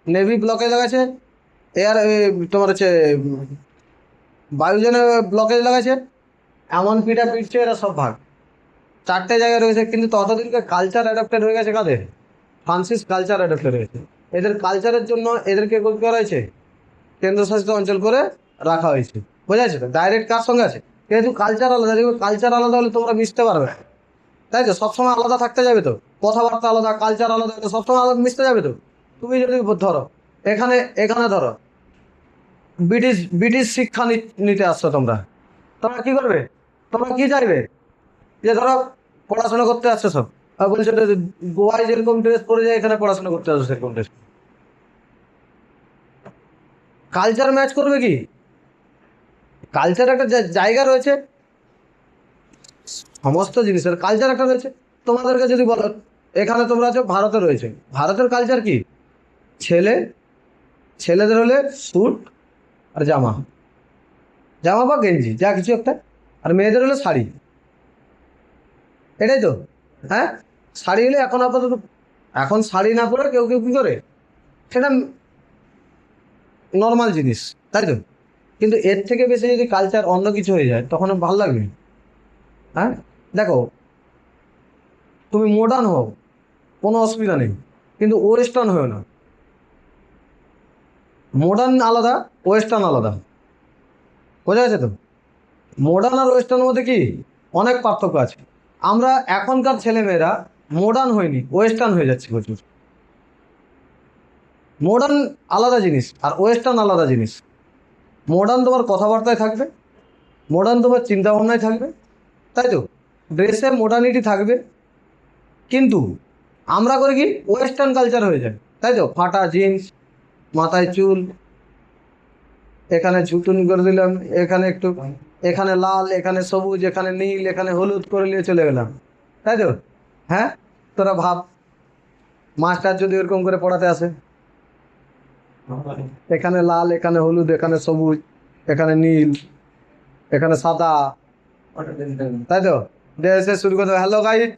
নেভি ব্লকেজ লাগাইছে, এয়ার তোমার হচ্ছে বায়ুজনে ব্লকেজ লাগাইছে। এমন পিঠা পিটছে এরা সব ভাগ। 4টে জায়গায় রয়েছে, কিন্তু ততদিনকে কালচার অ্যাডাপ্টেড হয়ে গেছে কাদের? ফ্রান্সিস কালচার অ্যাডাপ্টেড হয়েছে। এদের কালচারের জন্য এদেরকে করা হয়েছে কেন্দ্রশাসিত অঞ্চল করে রাখা হয়েছে। বোঝা যাচ্ছে তো? ডাইরেক্ট কার সঙ্গে আছে? যেহেতু কালচার আলাদা, কালচার আলাদা হলে তোমরা মিশতে পারবে, তাই তো? সবসময় আলাদা থাকতে যাবে তো? কথাবার্তা আলাদা, কালচার আলাদা, তো সবসময় আলাদা মিশতে যাবে তো? তুমি যদি ধরো এখানে এখানে ধরো ব্রিটিশ ব্রিটিশ শিক্ষা নিতে আসছো তোমরা, তোমরা কি করবে? তোমরা কি চাইবে? যে ধরো পড়াশোনা করতে আসছো সব, আর বলছো গোয়ায় যেরকম ড্রেস পরে যায় এখানে পড়াশোনা করতে আসছো সেরকম ড্রেস। কালচার ম্যাচ করবে কি? কালচার একটা জায়গা রয়েছে, সমস্ত জিনিসের কালচার একটা রয়েছে। তোমাদেরকে যদি বলো এখানে তোমরা আছো, ভারতে রয়েছে, ভারতের কালচার কি? ছেলেদের হলে স্যুট আর জামা, জামা বা গেঞ্জি যা কিছু একটা, আর মেয়েদের হলে শাড়ি। এটাই তো? হ্যাঁ, শাড়ি হলে এখন আপাতত, এখন শাড়ি না পরে কেউ কেউ কী করে, সেটা নর্মাল জিনিস, তাই তো? কিন্তু এর থেকে বেশি যদি কালচার অন্য কিছু হয়ে যায় তখন ভালো লাগবে। হ্যাঁ, দেখো তুমি মডার্ন হও, কোনো অসুবিধা নেই, কিন্তু ওয়েস্টার্ন হয়েও না। মডার্ন আলাদা, ওয়েস্টার্ন আলাদা। বোঝা গেছে তো? মডার্ন আর ওয়েস্টার্নের মধ্যে কি অনেক পার্থক্য আছে। আমরা এখনকার ছেলেমেয়েরা মডার্ন হয়নি, ওয়েস্টার্ন হয়ে যাচ্ছে প্রচুর। মডার্ন আলাদা জিনিস আর ওয়েস্টার্ন আলাদা জিনিস। মডার্ন তোমার কথাবার্তায় থাকবে, মডার্ন তোমার চিন্তাভাবনায় থাকবে, তাই তো? ড্রেসে মডার্নিটি থাকবে, কিন্তু আমরা করে কি ওয়েস্টার্ন কালচার হয়ে যায়, তাই তো? ফাটা জিন্স, মাথায় চুল, এখানে ঝুটুনি করে দিলাম, এখানে একটু, এখানে লাল, এখানে সবুজ, এখানে নীল, এখানে হলুদ করে নিয়ে চলে গেলাম, তাই তো? হ্যাঁ, তোরা ভাব মাস্টার যদি ওরকম করে পড়াতে আসে, এখানে লাল, এখানে হলুদ, এখানে সবুজ, এখানে নীল, এখানে সাদা, তাই তো? দিয়ে এসে শুরু করতে hello guys,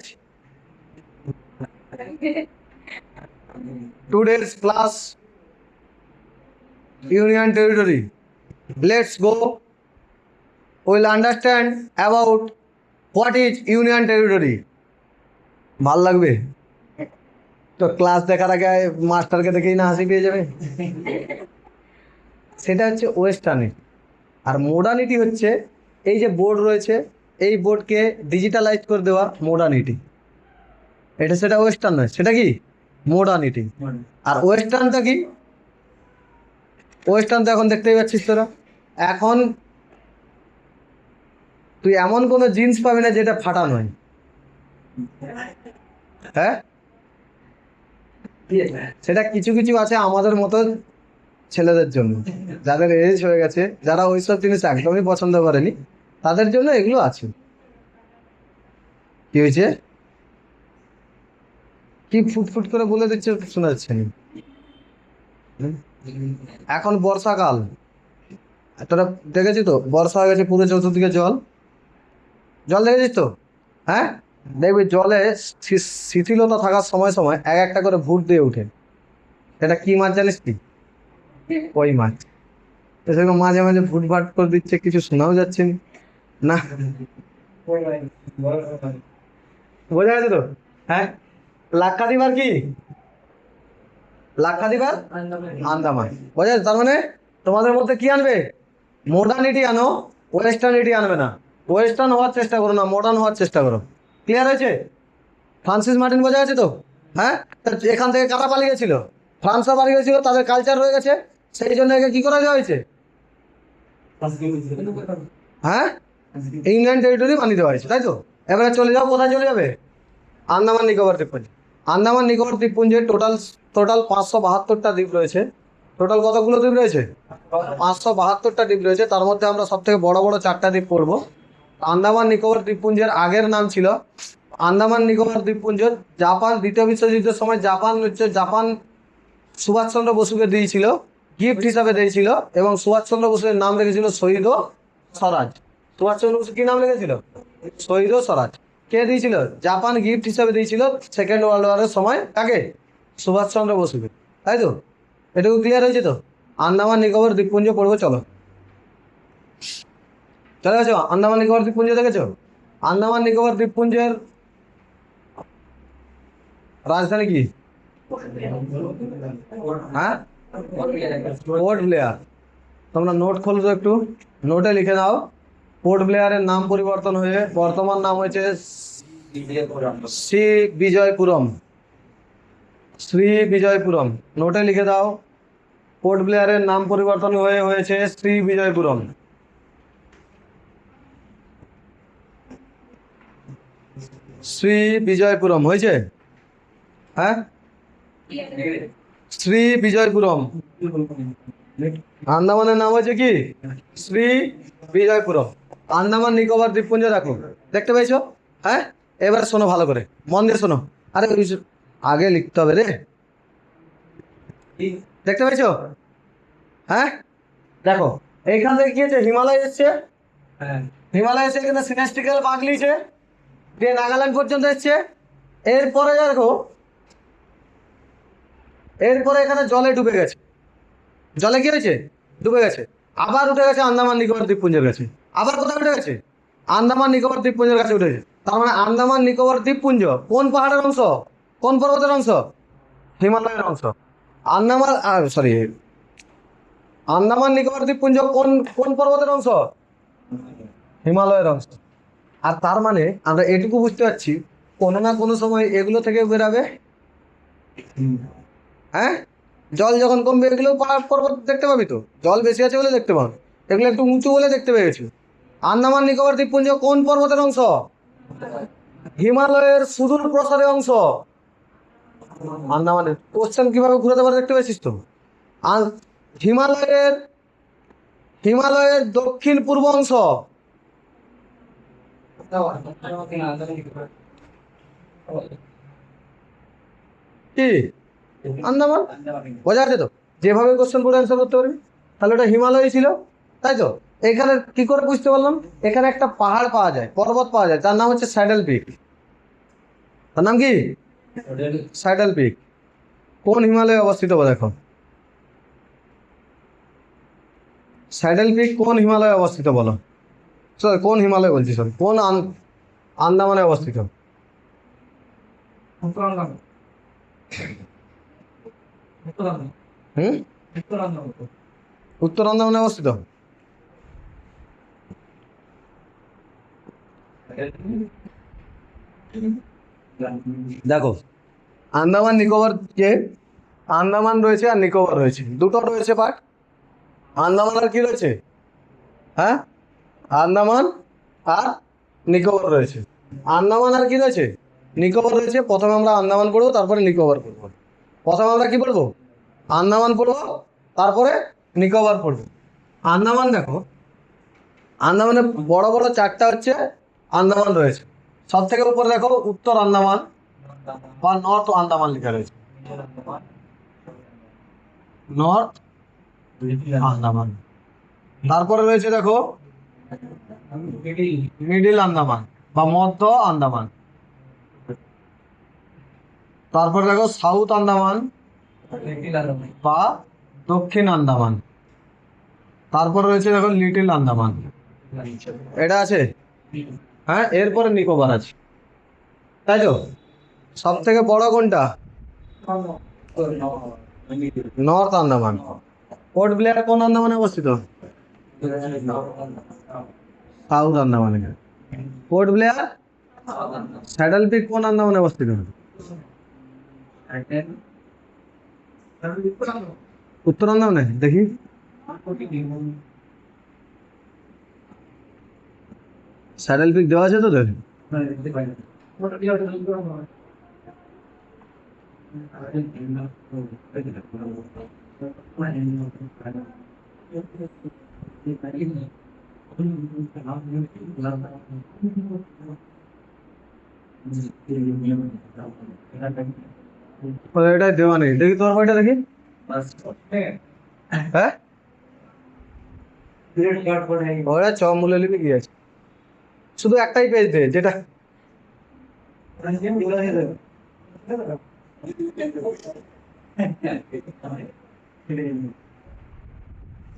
today's class union territory, let's go, we'll understand about what is union territory. ভাল লাগবে তো? ক্লাস দেখার আগে মাস্টারকে দেখেই না হাসি পেয়ে যাবে। সেটা হচ্ছে ওয়েস্টার্নিটি। আর মডার্নিটি হচ্ছে এই যে বোর্ড রয়েছে, এই বোর্ডকে ডিজিটালাইজ করে দেওয়া মডার্নিটি। এটা সেটা ওয়েস্টার্ন নয়, সেটা কি মডার্নিটি। আর ওয়েস্টার্নটা কি? ওয়েস্টার্ন তো এখন দেখতেই পাচ্ছিস তোরা, এখন তুই এমন কোনো জিন্স পাবি না যেটা ফাটা নয়। হ্যাঁ, সেটা কিছু কিছু আছে আমাদের মতো ছেলেদের জন্য, যাদের এজ হয়ে গেছে, যারা ওইসব জিনিস একদমই পছন্দ করেনি, তাদের জন্য এগুলো আছে। কি হয়েছে? কি ফুটফুট করে বলে দিচ্ছে, শোনা যাচ্ছে না। এখন বর্ষাকাল, তোরা দেখেছি তো, বর্ষা হয়ে গেছে, পুরো চতুর্দিকে জল, জল দেখেছিস তো? হ্যাঁ, দেখবি জলে শিথিলতা থাকার সময় সময় এক একটা করে ভুট দিয়ে উঠে। এটা কি মাছ জানিস কি? ওই মাছ। সেরকম মাঝে মাঝে ভুটভাট করে দিচ্ছে, কিছু শোনাও যাচ্ছে না। বোঝা গেছে তো? হ্যাঁ, লাক্ষাদ্বীপ কি? লাক্ষাদ্বীপ আন্দামান। বোঝা যাচ্ছে? তার মানে তোমাদের মধ্যে কি আনবে? মডার্নিটি আনো, ওয়েস্টার্নিটি আনবে না। ওয়েস্টার্ন হওয়ার চেষ্টা করো না, মডার্ন হওয়ার চেষ্টা করো। ক্লিয়ার হয়েছে? ফ্রান্সিস মার্টিন বোঝা গেছে তো? হ্যাঁ, এখান থেকে কারা পালিয়ে গেছিল? ফ্রান্সরা পালিয়ে গেছিল, তাদের কালচার রয়ে গেছে, সেই জন্য একে কি করা হয়েছে? হ্যাঁ, ইংল্যান্ড টেরিটরি বানিয়ে দেওয়া হয়েছে, তাই তো? এবারে চলে যাও, কোথায় চলে যাবে? আন্দামান নিকোবর দ্বীপপুঞ্জ। আন্দামান নিকোবর দ্বীপপুঞ্জে টোটাল টোটাল 572টা দ্বীপ রয়েছে। টোটাল কতগুলো দ্বীপ রয়েছে? 572টা দ্বীপ রয়েছে। তার মধ্যে আমরা সব থেকে বড় বড় 4টা দ্বীপ পড়বো। আন্দামান নিকোবর দ্বীপপুঞ্জের আগের নাম ছিল আন্দামান নিকোবর দ্বীপপুঞ্জ। জাপান দ্বিতীয় বিশ্বযুদ্ধের সময় জাপান সুভাষচন্দ্র বসুকে দিয়েছিল, গিফট হিসাবে দিয়েছিল, এবং সুভাষচন্দ্র বসুর নাম রেখেছিল শহীদ ও স্বরাজ। সুভাষচন্দ্র বসু কি নাম রেখেছিল? শহীদ ও স্বরাজ। কে দিয়েছিল? জাপান গিফট হিসাবে দিয়েছিল সেকেন্ড ওয়ার্ল্ড ওয়ারের সময়। কাকে? সুভাষচন্দ্র বসুকে, তাই তো? এটুকু ক্লিয়ার হয়েছে তো? আন্দামান নিকোবর দ্বীপপুঞ্জ পড়বো, চলো। চলে গেছো? আন্দামান নিকোবর দ্বীপপুঞ্জ দেখেছো? আন্দামান নিকোবর দ্বীপপুঞ্জের রাজধানী কি? হ্যাঁ, পোর্ট ব্লেয়ার। তোমরা নোট খোলো তো একটু, নোটে লিখে দাও। পোর্ট ব্লেয়ারের নাম পরিবর্তন হয়ে বর্তমান নাম হয়েছে শ্রী বিজয়পুরম। শ্রী বিজয়পুরম, নোটে লিখে দাও। পোর্ট ব্লেয়ারের নাম পরিবর্তন হয়ে হয়েছে শ্রী বিজয়পুরম। শ্রী বিজয়পুরম হয়েছে। হ্যাঁ, শ্রী বিজয়পুরম। আন্দামানের নাম হয়েছে কি? শ্রী বিজয়পুরম। আন্দামান নিকোবর দ্বীপপুঞ্জ দেখো, দেখতে পাইছো? হ্যাঁ, এবার শোনো ভালো করে, মন দিয়ে শোনো। আরে আগে লিখতে হবে রে। দেখতে পাইছো? হ্যাঁ, দেখো, এইখান থেকে কি হচ্ছে? হিমালয় এসছে, হিমালয় এসে এখানে সিনেস্টিক্যাল বাগলিছে, দিয়ে নাগাল্যান্ড পর্যন্ত এসছে। এরপরে দেখো, এরপরে এখানে জলে ডুবে গেছে। জলে কি হয়েছে? ডুবে গেছে। আবার উঠে গেছে আন্দামান নিকোবর দ্বীপপুঞ্জের কাছে। আবার কোথায় উঠে গেছে? আন্দামান নিকোবর দ্বীপপুঞ্জের কাছে উঠে গেছে। তার মানে আন্দামান নিকোবর দ্বীপপুঞ্জ কোন পাহাড়ের অংশ? কোন পর্বতের অংশ? হিমালয়ের অংশ। আন্দামান সরি, আন্দামান নিকোবর দ্বীপপুঞ্জ কোন কোন পর্বতের অংশ? হিমালয়ের অংশ। আর তার মানে আমরা এটুকু বুঝতে পারছি, কোনো না কোনো সময় এগুলো থেকে বেরাবে। হ্যাঁ, জল যখন কমবে এগুলো পাহাড় পর্বত দেখতে পাবি তো, জল বেশি আছে বলে দেখতে পাবো। এগুলো একটু উঁচু বলে দেখতে পেয়েছি। আন্দামান নিকোবর দ্বীপপুঞ্জ কোন পর্বতের অংশ? হিমালয়ের সুদূর প্রসারের অংশ। আন্দামানের কোশ্চেন কিভাবে ঘুরাতে পারে দেখতে পেয়েছিস তো? হিমালয়ের হিমালয়ের দক্ষিণ পূর্ব অংশ। কি? আন্দামান। বোঝা যাচ্ছে তো? যেভাবে কোশ্চেন করে অ্যান্সার করতে পারবি। তাহলে ওটা হিমালয় ছিল, তাই তো? এখানে কি করে বুঝতে পারলাম? এখানে একটা পাহাড় পাওয়া যায়, পর্বত পাওয়া যায়, তার নাম হচ্ছে স্যাডেল পিক। তার নাম কি? Saddle pick. কোন হিমালয়ে অবস্থিত দেখো? স্যাডেল পিক কোন হিমালয়ে অবস্থিত বলো? সরি, কোন হিমালয় বলছি, সরি, কোন আন্দামানে অবস্থিত? হুম, উত্তর আন্দামানে অবস্থিত। দেখো, আন্দামান নিকোবর, যে আন্দামান রয়েছে আর নিকোবর রয়েছে, দুটো রয়েছে পার্ট। আন্দামান আর কি রয়েছে? হ্যাঁ, আন্দামান আর নিকোবর রয়েছে। আন্দামান আর কি রয়েছে? নিকোবর রয়েছে। প্রথমে আমরা আন্দামান পড়বো, তারপরে নিকোবর পড়বো। প্রথমে আমরা কি পড়বো? আন্দামান পড়বো, তারপরে নিকোবর পড়বো। আন্দামান দেখো, আন্দামানে বড় বড় চারটা হচ্ছে আন্দামান রয়েছে। সব থেকে উপরে দেখো উত্তর আন্দামান বা নর্থ আন্দামান লেখা রয়েছে, নর্থ আন্দামান। তারপরে রয়েছে দেখো মিডিল আন্দামান বা মধ্য আন্দামান। তারপরে দেখো সাউথ আন্দামান বা দক্ষিণ আন্দামান। তারপরে রয়েছে দেখো লিটল আন্দামান। এটা আছে। হ্যাঁ, এরপরে নিকোবর আছে, তাই তো? সব থেকে বড় কোনটা? নর্থ আন্দামান। পোর্ট ব্লেয়ার কোন আন্দামানে অবস্থিত? সাউথ আন্দামানে। পোর্ট ব্লেয়ার, স্যাডেল পিক কোন আন্দামানে অবস্থিত? উত্তর আন্দামানে। দেখি, স্যাডেল পিক দেওয়া আছে তো দেখ। এটাই দেওয়া নেই, দেখি তোমার বইটা দেখি। হ্যাঁ, ওরা চ মূল্য লিপি কি আছে? শুধু একটাই পেজ দে, যেটা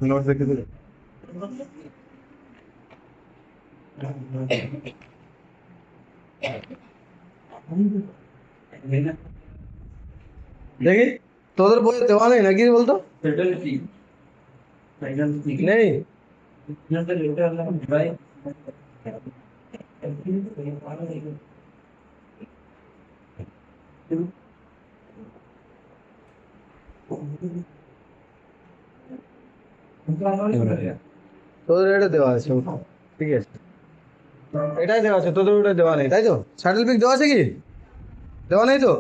নোট দেখে দে। দেখি, তোদের বইয়ে দেওয়া নেই নাকি বলতো? নেই। তোদের এটা দেওয়া আছে, ঠিক আছে, এটাই দেওয়া আছে, তোদের ওটা দেওয়া নেই, তাই তো? স্যাডেল পিক দেওয়া আছে কি? দেওয়া নেই তো?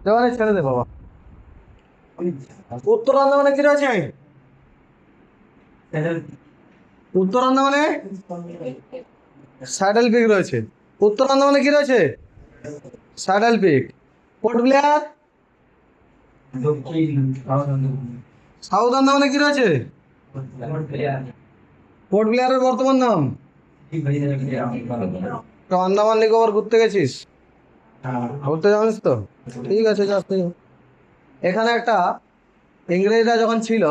দেওয়া নেই, ছেড়ে দে বাবা। উত্তর আন্দামানে কি রয়েছে? উত্তর আন্দামানে স্যাডেল পিক রয়েছে। উত্তর আন্দামানে কি রয়েছে? স্যাডেল পিক। পোর্ট ব্লেয়ার, সাউথ আন্দামানে কি রয়েছে? পোর্ট ব্লেয়ারের বর্তমান নাম? তো আন্দামান নিকোবর ঘুরতে গেছিস? ঘুরতে জানিস তো? ঠিক আছে, যাস তুই। এখানে একটা, ইংরেজরা যখন ছিল,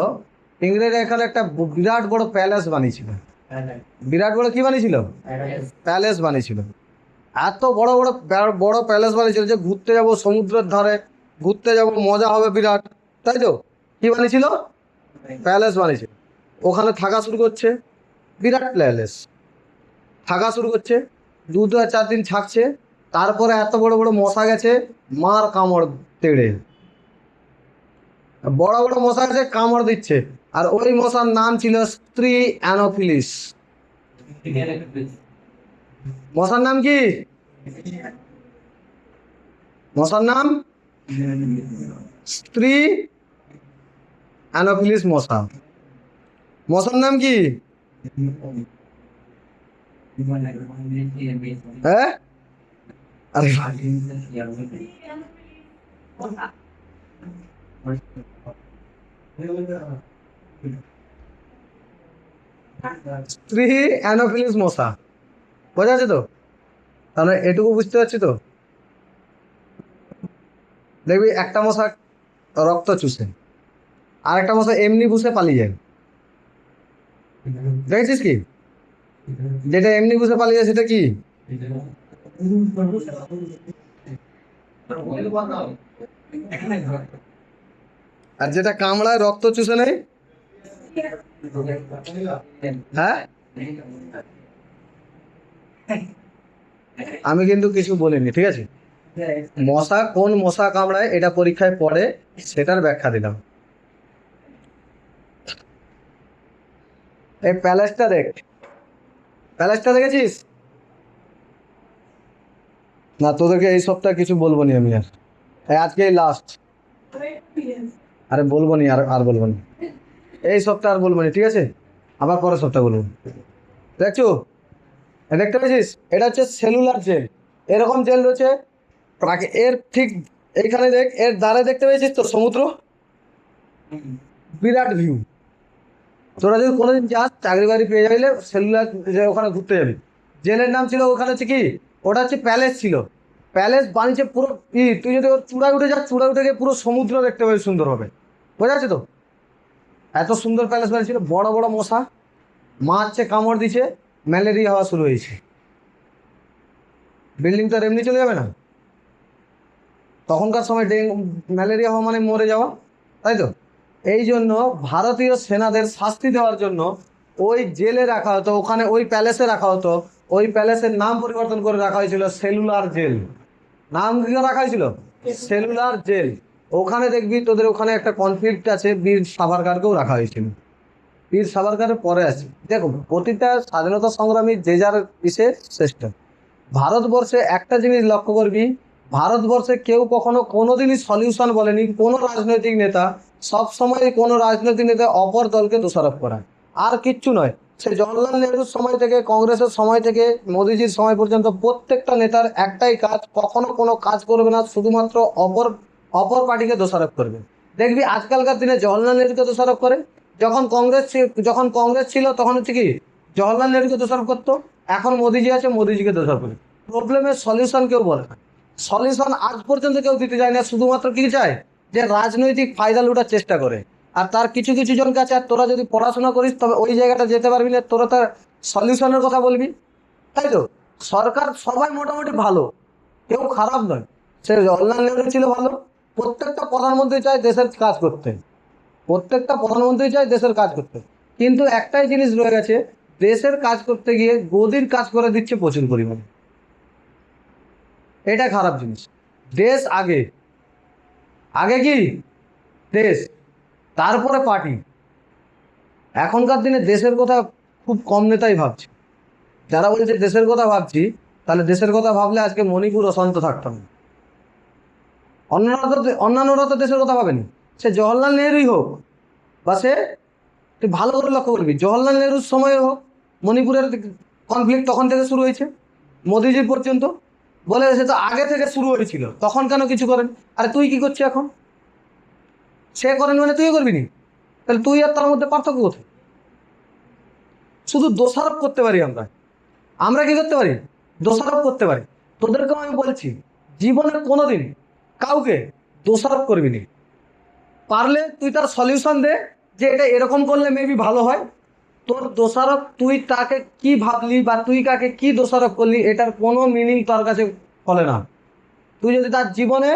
ইংরেজরা এখানে একটা বিরাট বড় প্যালেস বানিয়েছিল। বিরাট বড় কি বানিয়েছিল? প্যালেস বানিয়েছিল। এত বড় বড় বড় প্যালেস বানিয়েছিল যে ঘুরতে যাব সমুদ্রের ধারে, ঘুরতে যাব, মজা হবে বিরাট, তাই তো? কি বানিয়েছিল? প্যালেস বানিয়েছিল। ওখানে থাকা শুরু করছে, বিরাট প্যালেস, থাকা শুরু করছে, 2-4 দিন থাকছে। তারপরে এত বড় বড় মশা গেছে, মার কামড় তেড়ে, বড় বড় মশা গেছে, কামড় দিচ্ছে। আর ওই মশার নাম ছিল স্ত্রী অ্যানোফিলিস। মশার নাম কি? মশার নাম স্ত্রী অ্যানোফিলিস মশা। মশার নাম কি? হ্যাঁ, আরে স্ত্রী অ্যানোফিলিস মশা, বোঝা যাচ্ছে তো? তাহলে এটুকু বুঝতে পারছি তো। দেখবি একটা মশা রক্ত চুষে, আর একটা মশা এমনি বুঝে পালিয়ে যায়। দেখেছিস কি? যেটা এমনি বুঝে পালিয়ে যায় সেটা কি? আর যেটা কামড়ায় রক্ত চুষে নেয়? হ্যাঁ, আমি কিন্তু কিছু বলিনি, ঠিক আছে? মশা কোন মশা কামড়ায় এটা পরীক্ষায় পড়ে, সেটার ব্যাখ্যা দিলাম। এই প্যালেসটা দেখ, প্যালেসটা দেখেছিস? না, তোদেরকে এই সপ্তাহে কিছু বলবো নি আমি আর, আজকেই লাস্ট। আরে বলবো নি, আর আর বলবো নি এই সপ্তাহে, আর বলবো নি, ঠিক আছে? আবার পরের সপ্তাহে বলবো। দেখছো, দেখতে পেয়েছিস? এটা হচ্ছে সেলুলার জেল। এরকম জেল রয়েছে এর ঠিক এইখানে দেখ, এর দ্বারে দেখতে পেয়েছিস তো সমুদ্র, বিরাট ভিউ। তোরা যদি কোনোদিন যাস, চাকরি বাকরি পেয়ে যাইলে সেলুলার যে ওখানে ঘুরতে যাবি। জেলের নাম ছিল ওখানে হচ্ছে কি, ওটা হচ্ছে প্যালেস ছিল। প্যালেস বানিয়েছে পুরো তুই যদি ওর চূড়ায় উঠে যাস, চূড়ায় উঠে গিয়ে পুরো সমুদ্র দেখতে পাবি সুন্দর হবে। বোঝা যাচ্ছে তো? এত সুন্দর প্যালেস বানিয়েছিল, বড় বড় মশা মারছে, কামড় দিচ্ছে, ম্যালেরিয়া হওয়া শুরু হয়েছে। বিল্ডিং তো আর এমনি চলে যাবে না। তখনকার সময় ম্যালেরিয়া হওয়া মানে মরে যাওয়া, তাই তো? এই জন্য ভারতীয় সেনাদের শাস্তি দেওয়ার জন্য ওই জেলে রাখা হতো, ওখানে ওই প্যালেসে রাখা হতো। ওই প্যালেসের নাম পরিবর্তন করে রাখা হয়েছিল সেলুলার জেল। নাম কি রাখা হয়েছিল? Cellular Jail. ওখানে দেখবি তোদের ওখানে একটা কনফ্লিক্ট আছে, বীর সাভারকারকেও রাখা হয়েছিল। বীর সাভারকারের পরে আছে। দেখো, প্রতিটা স্বাধীনতা সংগ্রামী যে যার বিশেষ শ্রেষ্ঠ। ভারতবর্ষে একটা জিনিস লক্ষ্য করবি, ভারতবর্ষে কেউ কখনো কোনোদিনই সলিউশন বলেনি কোনো রাজনৈতিক নেতা। সব সময় কোনো রাজনৈতিক নেতা অপর দলকে দোষারোপ করা, আর কিচ্ছু নয়। সে জওয়াহরলাল নেহরুর সময় থেকে, কংগ্রেসের সময় থেকে, মোদিজির সময় পর্যন্ত প্রত্যেকটা নেতার একটাই কাজ, কখনো কোনো কাজ করবে না, শুধুমাত্র অপর অপর পার্টিকে দোষারোপ করবে। দেখবি আজকালকার দিনে জওয়াহরলাল নেহরুকে দোষারোপ করে। যখন কংগ্রেস ছিল তখন হচ্ছে কি, জওয়াহরলাল নেহরুকে দোষারোপ করতো। এখন মোদিজি আছে, মোদিজিকে দোষারোপ করে। প্রবলেমের সলিউশন কেউ বলে না। সলিউশন আজ পর্যন্ত কেউ দিতে চায় না, শুধুমাত্র কি চায়, যে রাজনৈতিক ফায়দা লুটার চেষ্টা করে। আর তার কিছু কিছু জন কাছে, আর তোরা যদি পড়াশোনা করিস তবে ওই জায়গাটা যেতে পারবি না, তোরা তার সলিউশনের কথা বলবি, তাই তো? সরকার সবাই মোটামুটি ভালো, কেউ খারাপ নয়। সে জওয়াহরলাল নেহরু ছিল ভালো। প্রত্যেকটা প্রধানমন্ত্রী চায় দেশের কাজ করতে, প্রত্যেকটা প্রধানমন্ত্রী চায় দেশের কাজ করতে। কিন্তু একটাই জিনিস রয়ে গেছে, দেশের কাজ করতে গিয়ে গদির কাজ করে দিচ্ছে প্রচুর পরিমাণে। এটা খারাপ জিনিস। দেশ আগে, আগে কি দেশ, তারপরে পার্টি। এখনকার দিনে দেশের কথা খুব কম নেতাই ভাবছে। যারা বলছে দেশের কথা ভাবছি, তাহলে দেশের কথা ভাবলে আজকে মণিপুর অশান্ত থাকতাম না। অন্যান্যরা তো দেশের কথা ভাবেনি। সে জওয়াহরলাল নেহরুই হোক, বা সে, তুই ভালো করে লক্ষ্য করবি, জওয়াহরলাল নেহরুর সময় হোক, মণিপুরের কনফ্লিক্ট তখন থেকে শুরু হয়েছে, মোদিজির পর্যন্ত। বলে সে তো আগে থেকে শুরু হয়েছিল, তখন কেন কিছু করেন? আরে তুই কি করছিস এখন? সে করেন মানে তুইও করবি নি? তাহলে তুই আর তার মধ্যে পার্থক্য কোথায়? শুধু দোষারোপ করতে পারি আমরা। আমরা কি করতে পারি? দোষারোপ করতে পারি। তোদেরকেও আমি বলছি, জীবনে কোনোদিন কাউকে দোষারোপ করবি না। পারলে তুই তার সলিউশন দে, যে এটা এরকম করলে মেবি ভালো হয়। তোর দোষারোপ, তুই তাকে কি ভাবলি বা তুই কাকে কি দোষারোপ করলি, এটার কোনো মিনিং তার কাছে ফলে না। তুই যদি তার জীবনে,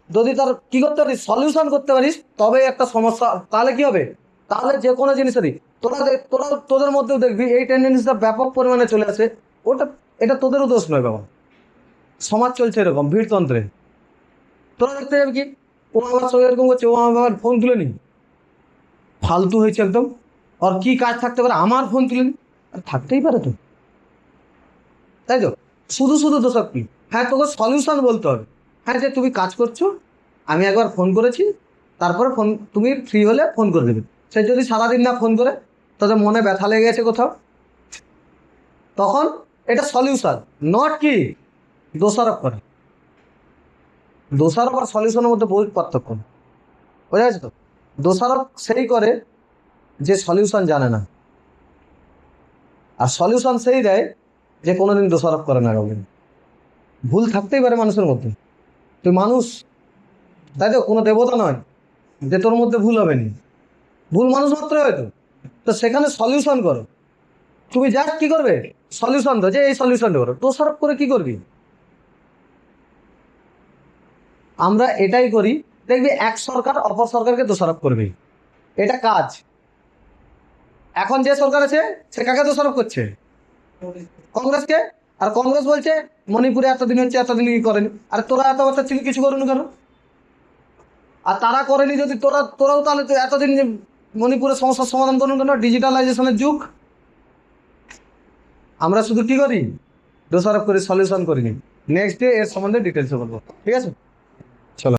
যদি তার কি করতে পারিস, সলিউশন করতে পারিস, তবে একটা সমস্যা, তাহলে কি হবে, তাহলে যে কোনো জিনিসেরই, তোদের মধ্যেও দেখবি এই টেন্ডেন্সিটা ব্যাপক পরিমাণে চলে আসে। ওটা, এটা তোদেরও দোষ নয় বাবা, সমাজ চলছে এরকম ভিড়তন্ত্রে। তোরা দেখতে যাবি কি, ও আমার সঙ্গে এরকম করছে, ও আমার ফোন তুলে নি, ফালতু হয়েছে একদম। আর কি কাজ থাকতে পারে, আমার ফোন তুলে নি, থাকতেই পারে তো, তাই তো? শুধু শুধু দোষারোপ কি? হ্যাঁ, তোকে সলিউশন বলতে হবে। হ্যাঁ, যে তুমি কাজ করছো, আমি একবার ফোন করেছি, তারপরে ফোন, তুমি ফ্রি হলে ফোন করে দেবে। সে যদি সারাদিন না ফোন করে, তাদের মনে ব্যথা লেগে গেছে কোথাও, তখন এটা সলিউশন, নট কি দোষারোপ করা। দোষারোপ আর সলিউশনের মধ্যে বহুত পার্থক্য, বোঝা গেছে তো? দোষারোপ সেই করে যে সলিউশন জানে না, আর সলিউশন সেই দেয় যে কোনোদিন দোষারোপ করে না কাউকে। ভুল থাকতেই পারে মানুষের মধ্যে, তুই মানুষ, তাই তো? কোনো দেবতা নয় যে তোর মধ্যে ভুল হবে না, ভুল মানুষ মাত্রই হয়তো। তো সেখানে সলিউশন করো, তুমি জাস্ট কি করবে, সলিউশন দাও যে এই সলিউশনটা করো, দোষারোপ করে কি করবি? আমরা এটাই করি, দেখবি এক সরকার অপর সরকারকে দোষারোপ করবে, এটা কাজ। এখন যে সরকার আছে সে কাকে দোষারোপ করছে? কংগ্রেসকে। আর কংগ্রেস বলছে মণিপুরে এতদিন হচ্ছে, এতদিন কি করেনি, আর তোরা এত বছর ছিল কিছু করুন কেন? আর তারা করেনি যদি তোরাও তাহলে তো এতদিন যে মণিপুরের সমস্যার সমাধান করুন কেন? ডিজিটালাইজেশনের যুগ, আমরা শুধু কি করি, দোষারোপ করি, সলিউশন করিনি। নেক্সট ডে এর সম্বন্ধে ডিটেলসে বলবো, ঠিক আছে?